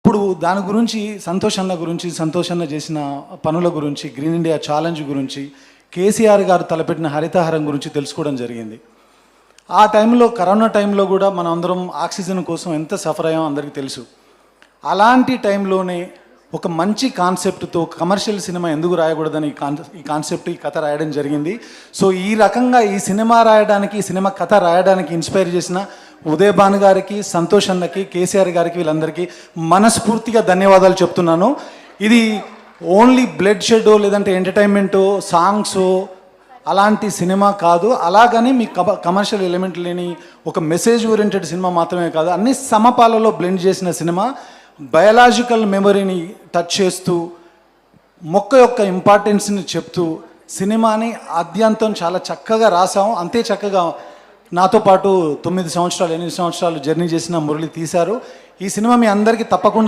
ఇప్పుడు దాని గురించి సంతోష్ అన్న చేసిన పనుల గురించి, గ్రీన్ ఇండియా ఛాలెంజ్ గురించి, కేసీఆర్ గారు తలపెట్టిన హరితహారం గురించి తెలుసుకోవడం జరిగింది. ఆ టైంలో, కరోనా టైంలో కూడా మనం అందరం ఆక్సిజన్ కోసం ఎంత సఫర్ అయ్యామో అందరికీ తెలుసు. అలాంటి టైంలోనే ఒక మంచి కాన్సెప్ట్తో కమర్షియల్ సినిమా ఎందుకు రాయకూడదని ఈ కాన్సెప్ట్, ఈ కథ రాయడం జరిగింది. సో ఈ రకంగా ఈ సినిమా రాయడానికి, ఈ సినిమా కథ రాయడానికి ఇన్స్పైర్ చేసిన ఉదయ్ భాను గారికి, సంతోష్ అన్నకి, కేసీఆర్ గారికి, వీళ్ళందరికీ మనస్ఫూర్తిగా ధన్యవాదాలు చెప్తున్నాను. ఇది ఓన్లీ బ్లడ్ షెడ్ లేదంటే ఎంటర్టైన్మెంటు, సాంగ్స్ అలాంటి సినిమా కాదు. అలాగని మీ కమర్షియల్ ఎలిమెంట్ లేని ఒక మెసేజ్ ఓరియంటెడ్ సినిమా మాత్రమే కాదు, అన్ని సమపాలలో బ్లెండ్ చేసిన సినిమా. బయలాజికల్ మెమరీని టచ్ చేస్తూ, మొక్క యొక్క ఇంపార్టెన్స్ని చెప్తూ సినిమాని ఆద్యంతం చాలా చక్కగా రాసాం. అంతే చక్కగా నాతో పాటు 9 సంవత్సరాలు 8 సంవత్సరాలు జర్నీ చేసిన మురళి తీశారు. ఈ సినిమా మీ అందరికీ తప్పకుండా